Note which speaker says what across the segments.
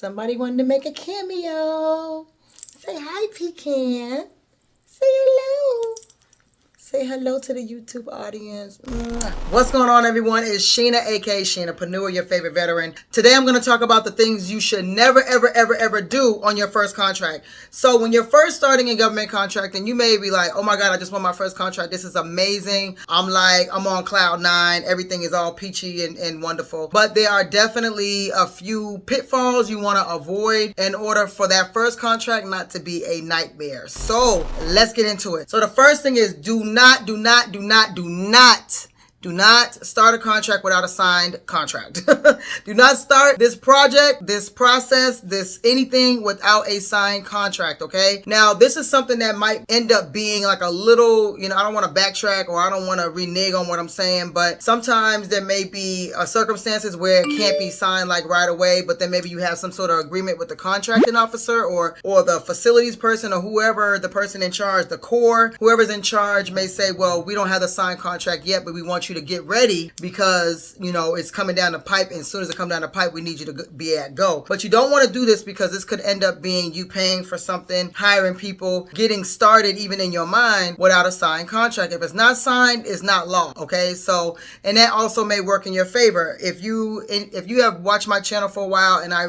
Speaker 1: Somebody wanted to make a cameo. Say hi, Pecan. Say hello. Say hello to the YouTube audience. What's going on, everyone? It's Sheena, aka Sheenapreneur, your favorite veteran. Today I'm going to talk about the things you should never, ever do on your first contract. So when you're first starting in government contracting, you may be like, oh my God, I just won my first contract. This is amazing. I'm on cloud nine. Everything is all peachy and wonderful. But there are definitely a few pitfalls you want to avoid in order for that first contract not to be a nightmare. So let's get into it. So the first thing is do not start a contract without a signed contract. Do not start this project, this process, this anything without a signed contract, okay? Now, this is something that might end up being like a little, I don't want to backtrack or I don't want to renege on what I'm saying, but sometimes there may be circumstances where it can't be signed like right away, but then maybe you have some sort of agreement with the contracting officer or the facilities person or whoever, the person in charge, the core, whoever's in charge may say, well, we don't have the signed contract yet, but we want you to get ready because it's coming down the pipe, and as soon as it comes down the pipe we need you to be at go. But you don't want to do this because this could end up being you paying for something, hiring people, getting started even in your mind without a signed contract. If it's not signed, it's not law, okay? So, and that also may work in your favor. If you have watched my channel for a while, and I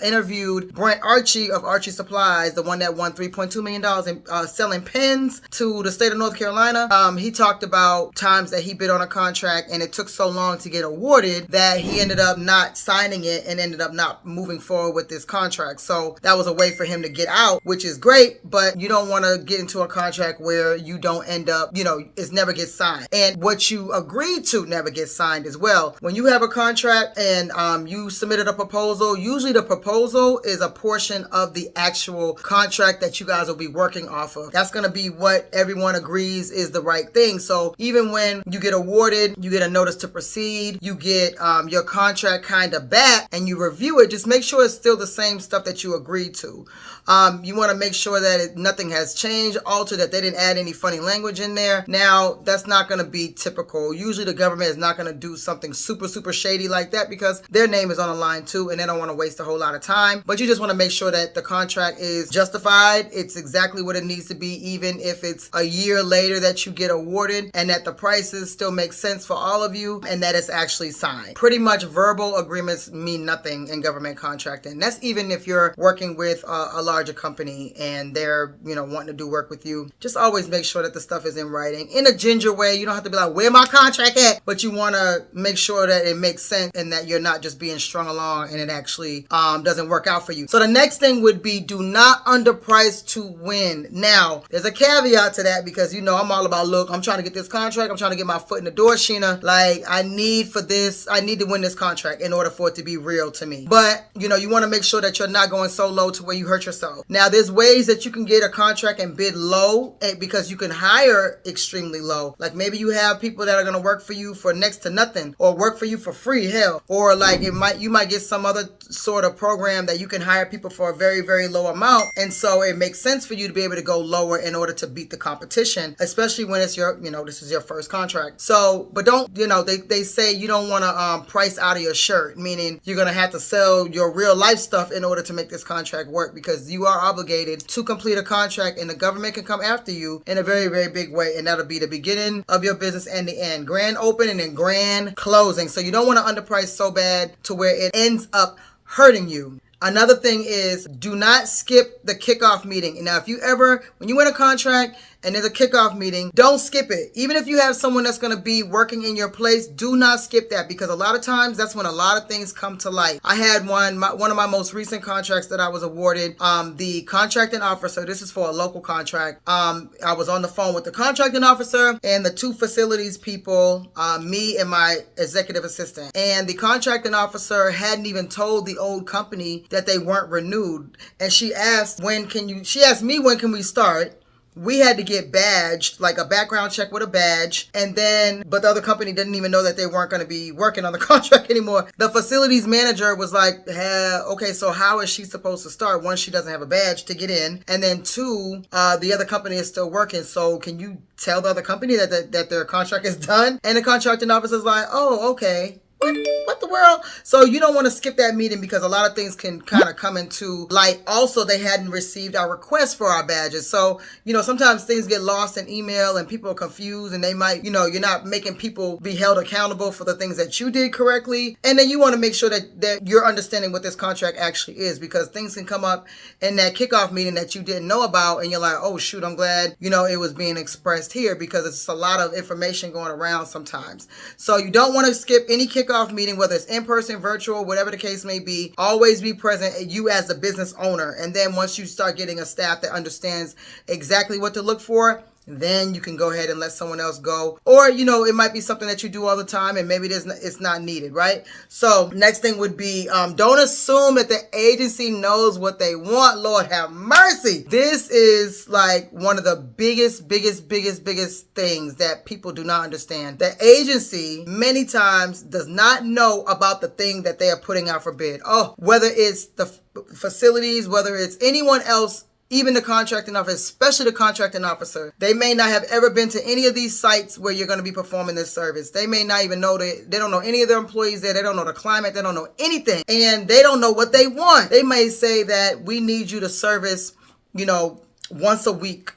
Speaker 1: interviewed Brent Archie of Archie Supplies, the one that won $3.2 million in selling pens to the state of North Carolina, he talked about times that he bid on a contract and it took so long to get awarded that he ended up not signing it and ended up not moving forward with this contract. So that was a way for him to get out, which is great, but you don't want to get into a contract where you don't end up, it never gets signed. And what you agreed to never gets signed as well. When you have a contract and you submitted a proposal, usually the proposal is a portion of the actual contract that you guys will be working off of. That's going to be what everyone agrees is the right thing. So even when you get awarded, you get a notice to proceed, you get your contract kind of back and you review it, just make sure it's still the same stuff that you agreed to. You want to make sure that nothing has changed, altered, that they didn't add any funny language in there. Now, that's not going to be typical. Usually the government is not going to do something super shady like that because their name is on the line too and they don't want to waste a whole lot of time. But you just want to make sure that the contract is justified. It's exactly what it needs to be, even if it's a year later that you get awarded, and that the prices still make sense for all of you and that it's actually signed. Pretty much verbal agreements mean nothing in government contracting. That's even if you're working with a larger company and they're, wanting to do work with you. Just always make sure that the stuff is in writing in a ginger way. You don't have to be like, where my contract at? But you want to make sure that it makes sense and that you're not just being strung along and it actually doesn't work out for you. So the next thing would be do not underprice to win. Now, there's a caveat to that because I'm all about, look, I'm trying to get this contract. I'm trying to get my foot in the door, Sheena. Like, I need to win this contract in order for it to be real to me. But, you want to make sure that you're not going so low to where you hurt yourself. Now, there's ways that you can get a contract and bid low because you can hire extremely low. Like maybe you have people that are going to work for you for next to nothing or work for you for free, hell. Or like you might get some other sort of program that you can hire people for a very, very low amount. And so it makes sense for you to be able to go lower in order to beat the competition, especially when it's your, this is your first contract. So, but don't, they say you don't want to price out of your shirt, meaning you're going to have to sell your real life stuff in order to make this contract work because you are obligated to complete a contract and the government can come after you in a very, very big way. And that'll be the beginning of your business and the end. Grand opening and then grand closing. So you don't want to underprice so bad to where it ends up hurting you. Another thing is do not skip the kickoff meeting. Now, when you win a contract and there's a kickoff meeting, don't skip it. Even if you have someone that's going to be working in your place, do not skip that because a lot of times that's when a lot of things come to light. I had one of my most recent contracts that I was awarded. The contracting officer, this is for a local contract. I was on the phone with the contracting officer and the two facilities people, me and my executive assistant. And the contracting officer hadn't even told the old company that they weren't renewed. And she asked me, when can we start? We had to get badged, like a background check with a badge. But the other company didn't even know that they weren't going to be working on the contract anymore. The facilities manager was like, okay, so how is she supposed to start? One, she doesn't have a badge to get in. And then two, the other company is still working. So can you tell the other company that their contract is done? And the contracting officer's like, oh, okay. what the world? So you don't want to skip that meeting because a lot of things can kind of come into light. Also, they hadn't received our request for our badges. So, sometimes things get lost in email and people are confused and they might, you're not making people be held accountable for the things that you did correctly. And then you want to make sure that you're understanding what this contract actually is, because things can come up in that kickoff meeting that you didn't know about. And you're like, oh shoot, I'm glad, it was being expressed here, because it's a lot of information going around sometimes. So you don't want to skip any kickoff meeting, whether it's in person, virtual, whatever the case may be. Always be present, you as the business owner. And then once you start getting a staff that understands exactly what to look for, then you can go ahead and let someone else go. Or, it might be something that you do all the time and maybe it's not needed, right? So next thing would be, don't assume that the agency knows what they want. Lord have mercy. This is like one of the biggest things that people do not understand. The agency many times does not know about the thing that they are putting out for bid. Oh, whether it's the facilities, whether it's anyone else, even the contracting officer, especially the contracting officer, they may not have ever been to any of these sites where you're going to be performing this service. They may not even know they don't know any of their employees there. They don't know the climate. They don't know anything. And they don't know what they want. They may say that we need you to service, once a week.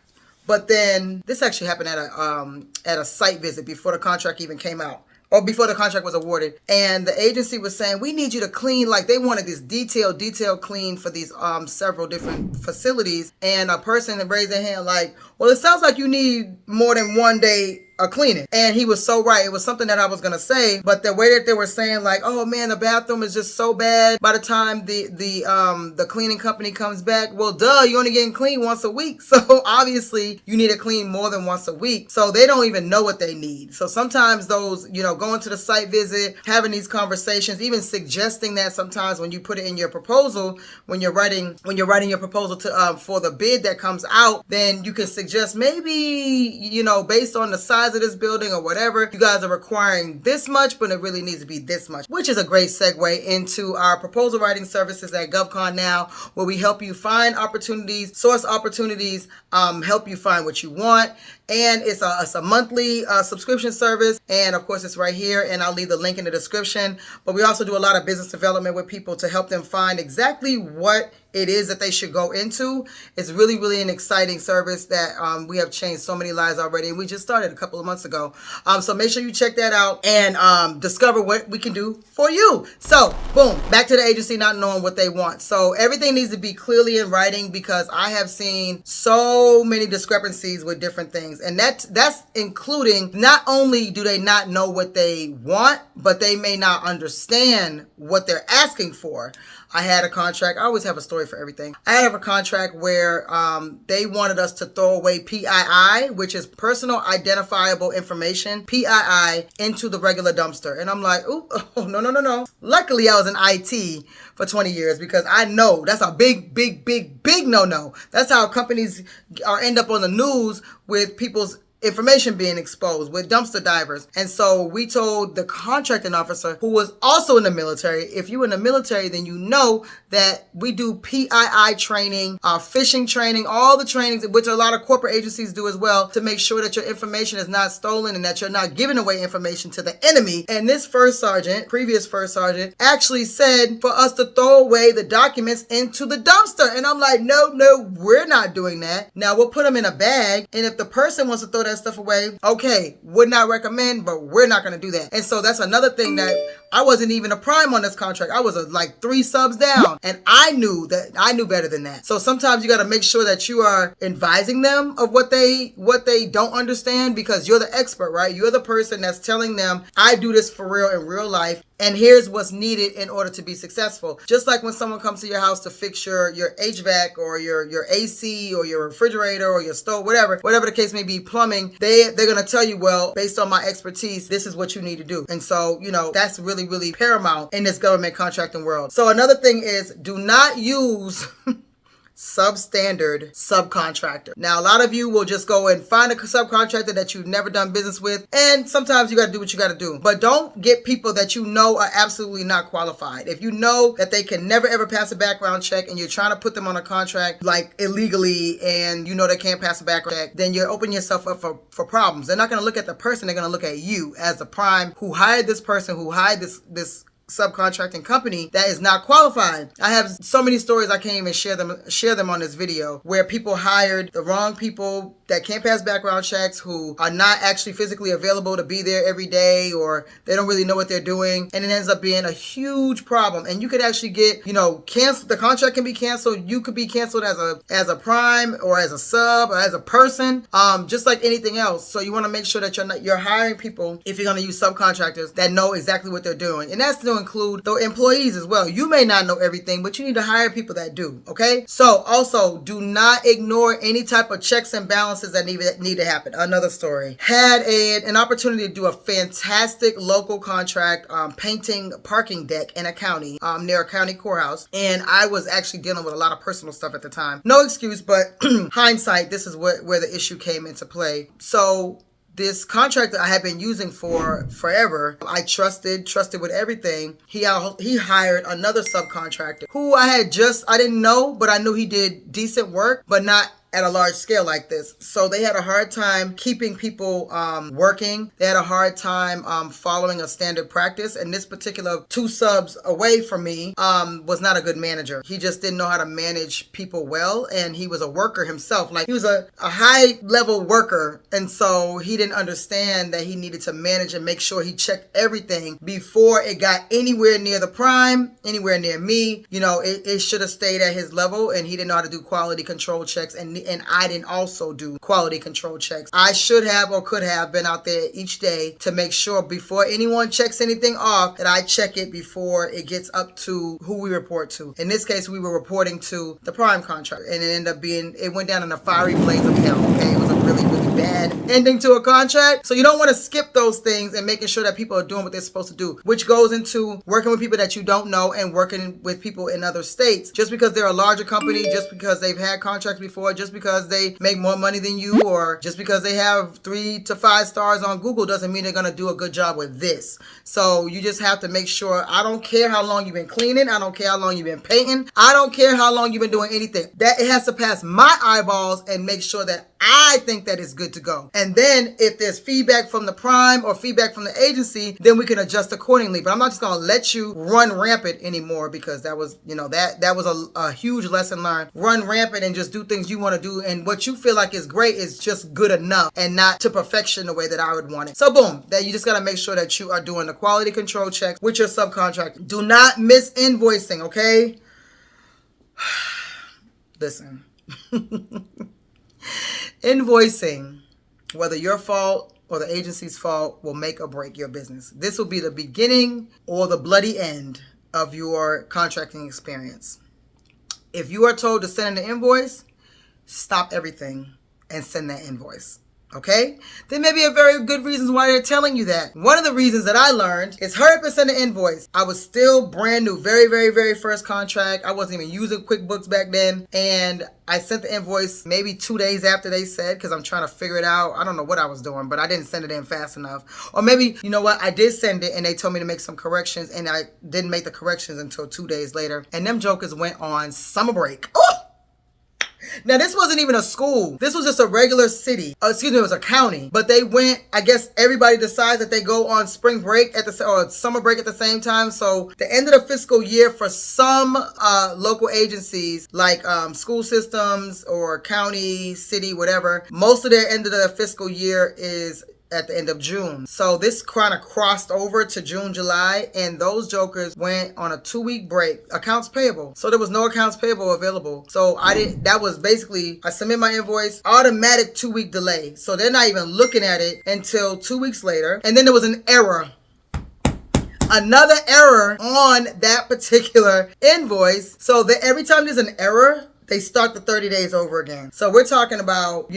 Speaker 1: But then this actually happened at a site visit before the contract even came out, or before the contract was awarded. And the agency was saying, we need you to clean, like they wanted this detailed clean for these several different facilities. And a person raised their hand like, well, it sounds like you need more than one day of cleaning. And he was so right. It was something that I was going to say, but the way that they were saying like, oh man, the bathroom is just so bad by the time the cleaning company comes back. Well, duh, you're only getting clean once a week. So obviously you need to clean more than once a week. So they don't even know what they need. So sometimes those, going to the site visit, having these conversations, even suggesting that sometimes when you put it in your proposal, when you're writing your proposal to for the bid that comes out, then you can suggest maybe, based on the size of this building or whatever, you guys are requiring this much, but it really needs to be this much, which is a great segue into our proposal writing services at GovCon Now, where we help you find opportunities, source opportunities, help you find what you want. And it's a monthly subscription service. And of course, it's right here. And I'll leave the link in the description. But we also do a lot of business development with people to help them find exactly what it is that they should go into. It's really an exciting service that we have changed so many lives already. And we just started a couple of months ago. So make sure you check that out and discover what we can do for you. So boom, back to the agency not knowing what they want. So everything needs to be clearly in writing, because I have seen so many discrepancies with different things. And that's including, not only do they not know what they want, but they may not understand what they're asking for. I had a contract. I always have a story for everything. I have a contract where they wanted us to throw away PII, which is personal identifiable information, PII, into the regular dumpster. And I'm like, oh, no. Luckily, I was in IT for 20 years, because I know that's a big no-no. That's how companies end up on the news with people's information being exposed, with dumpster divers. And so we told the contracting officer, who was also in the military, if you're in the military, then you know that we do PII training, phishing training, all the trainings, which a lot of corporate agencies do as well, to make sure that your information is not stolen and that you're not giving away information to the enemy. And this previous first sergeant, actually said for us to throw away the documents into the dumpster. And I'm like, no, we're not doing that. Now we'll put them in a bag. And if the person wants to throw that stuff away, okay, would not recommend, but we're not going to do that. And so that's another thing that I wasn't even a prime on this contract. I was like 3 subs down, and I knew better than that. So sometimes you got to make sure that you are advising them of what they don't understand, because you're the expert, right? You're the person that's telling them, I do this for real in real life, and here's what's needed in order to be successful. Just like when someone comes to your house to fix your HVAC or your AC or your refrigerator or your stove, whatever the case may be, plumbing, they're going to tell you, well, based on my expertise, this is what you need to do. And so, that's really paramount in this government contracting world. So another thing is, do not use substandard subcontractor. Now, a lot of you will just go and find a subcontractor that you've never done business with, and sometimes you got to do what you got to do. But don't get people that you know are absolutely not qualified. If you know that they can never ever pass a background check and you're trying to put them on a contract like illegally and you know they can't pass a background check, then you're opening yourself up for problems. They're not going to look at the person, they're going to look at you as the prime who hired this person, who hired this subcontracting company that is not qualified. I have so many stories I can't even share them on this video, where people hired the wrong people that can't pass background checks, who are not actually physically available to be there every day, or they don't really know what they're doing, and it ends up being a huge problem. And you could actually get, canceled. The contract can be canceled. You could be canceled as a prime or as a sub or as a person, just like anything else. So you want to make sure that you're hiring people, if you're going to use subcontractors, that know exactly what they're doing, and that's to include the employees as well. You may not know everything, but you need to hire people that do. Okay. So also, do not ignore any type of checks and balances that need to happen. Another story. Had an opportunity to do a fantastic local contract, painting parking deck in a county, near a county courthouse. And I was actually dealing with a lot of personal stuff at the time. No excuse, but hindsight, this is where the issue came into play. So this contractor I had been using for forever, I trusted with everything. He hired another subcontractor who I didn't know, but I knew he did decent work, but not at a large scale like this. So they had a hard time keeping people working. They had a hard time following a standard practice. And this particular 2 subs away from me was not a good manager. He just didn't know how to manage people well. And he was a worker himself. Like, he was a high level worker. And so he didn't understand that he needed to manage and make sure he checked everything before it got anywhere near the prime, anywhere near me. It should have stayed at his level, and he didn't know how to do quality control checks. And I didn't also do quality control checks. I should have or could have been out there each day to make sure before anyone checks anything off that I check it before it gets up to who we report to. In this case, we were reporting to the prime contractor, and it went down in a fiery blaze of hell. Okay, it was a really, really bad ending to a contract. So you don't want to skip those things and making sure that people are doing what they're supposed to do, which goes into working with people that you don't know and working with people in other states. Just because they're a larger company, just because they've had contracts before, just because they make more money than you, or just because they have 3 to 5 stars on Google, doesn't mean they're going to do a good job with this. So you just have to make sure. I don't care how long you've been cleaning. I don't care how long you've been painting. I don't care how long you've been doing anything. That it has to pass my eyeballs and make sure that I think that it's good to go. And then if there's feedback from the prime or feedback from the agency, then we can adjust accordingly. But I'm not just going to let you run rampant anymore, because that was, that was a huge lesson learned. Run rampant and just do things you want to do, and what you feel like is great is just good enough and not to perfection the way that I would want it. So boom, that you just got to make sure that you are doing the quality control checks with your subcontractor. Do not miss invoicing, okay? Listen. Invoicing, whether your fault or the agency's fault, will make or break your business. This will be the beginning or the bloody end of your contracting experience. If you are told to send in an invoice, stop everything and send that invoice. Okay? There may be a very good reasons why they're telling you that. One of the reasons that I learned is hurry up and send an invoice. I was still brand new, very, very, very first contract. I wasn't even using QuickBooks back then. And I sent the invoice maybe 2 days after they said, because I'm trying to figure it out. I don't know what I was doing, but I didn't send it in fast enough. Or maybe, you know what? I did send it and they told me to make some corrections, and I didn't make the corrections until 2 days later. And them jokers went on summer break. Oh! Now, this wasn't even a school. This was just a regular city. It was a county. But they went, I guess everybody decides that they go on spring break or summer break at the same time. So the end of the fiscal year for some local agencies, like school systems or county, city, whatever, most of their end of the fiscal year is at the end of June. So this kind of crossed over to June, July, and those jokers went on a 2-week break. Accounts payable. So there was no accounts payable available. So that was basically, I submit my invoice, automatic 2-week delay. So they're not even looking at it until 2 weeks later. And then there was an error. Another error on that particular invoice. So that every time there's an error, they start the 30 days over again. So we're talking about,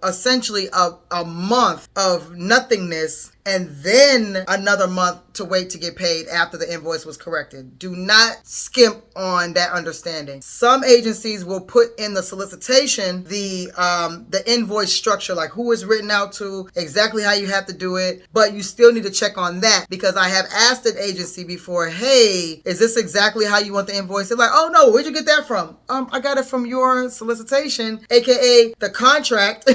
Speaker 1: essentially a month of nothingness, and then another month to wait to get paid after the invoice was corrected. Do not skimp on that understanding. Some agencies will put in the solicitation the invoice structure, like who is written out to, exactly how you have to do it, but you still need to check on that, because I have asked an agency before, hey, is this exactly how you want the invoice? They're like, oh no, where'd you get that from? I got it from your solicitation, aka the contract,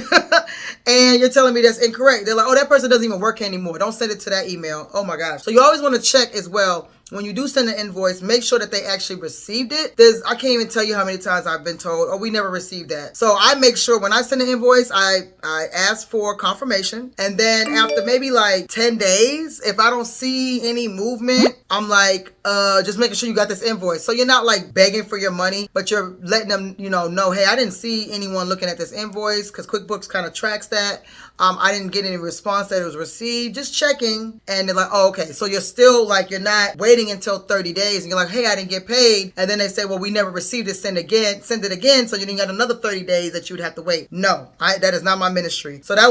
Speaker 1: and you're telling me that's incorrect. They're like, oh, that person doesn't even work anymore. Don't send it to that email. Oh my gosh. So you always want to check as well. When you do send an invoice, make sure that they actually received it. I can't even tell you how many times I've been told, oh, we never received that. So I make sure when I send an invoice, I ask for confirmation. And then after maybe like 10 days, if I don't see any movement, I'm like, just making sure you got this invoice. So you're not like begging for your money, but you're letting them, know, hey, I didn't see anyone looking at this invoice, because QuickBooks kind of tracks that. I didn't get any response that it was received. Just checking. And they're like, oh, okay. So you're still like, you're not waiting until 30 days and you're like, hey, I didn't get paid. And then they say, well, we never received it. Send it again. So you didn't get another 30 days that you'd have to wait. No, that is not my ministry. So that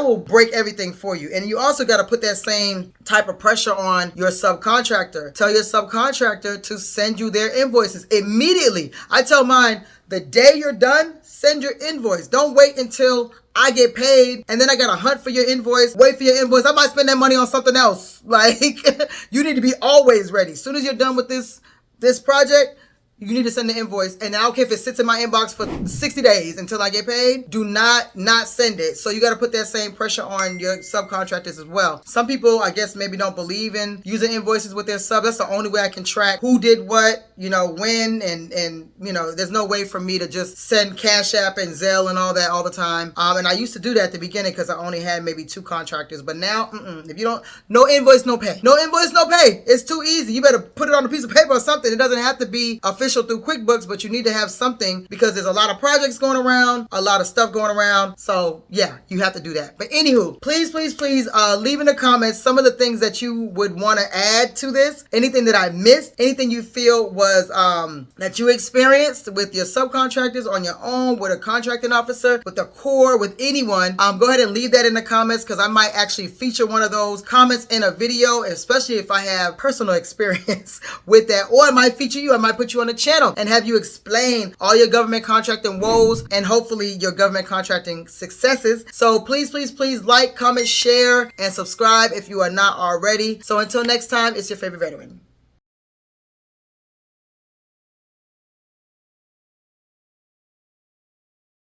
Speaker 1: will break everything for you. And you also got to put that same type of pressure on your subcontractor. Tell your subcontractor to send you their invoices immediately. I tell mine, the day you're done, send your invoice. Don't wait until I get paid and then I gotta hunt for your invoice, wait for your invoice. I might spend that money on something else. Like, you need to be always ready. As soon as you're done with this project, you need to send the invoice. And I don't care if it sits in my inbox for 60 days until I get paid. Do not send it. So you got to put that same pressure on your subcontractors as well. Some people, I guess, maybe don't believe in using invoices with their sub. That's the only way I can track who did what, when, and there's no way for me to just send Cash App and Zelle and all that all the time. And I used to do that at the beginning because I only had maybe 2 contractors. But now, if you don't, no invoice, no pay. No invoice, no pay. It's too easy. You better put it on a piece of paper or something. It doesn't have to be official through QuickBooks, but you need to have something because there's a lot of projects going around, a lot of stuff going around. So yeah, you have to do that. But anywho, please leave in the comments some of the things that you would want to add to this. Anything that I missed, anything you feel was that you experienced with your subcontractors, on your own, with a contracting officer, with the core, with anyone. Go ahead and leave that in the comments, because I might actually feature one of those comments in a video, especially if I have personal experience with that. Or I might feature you. I might put you on the channel and have you explain all your government contracting woes and hopefully your government contracting successes. So please like, comment, share, and subscribe if you are not already. So until next time, it's your favorite veteran.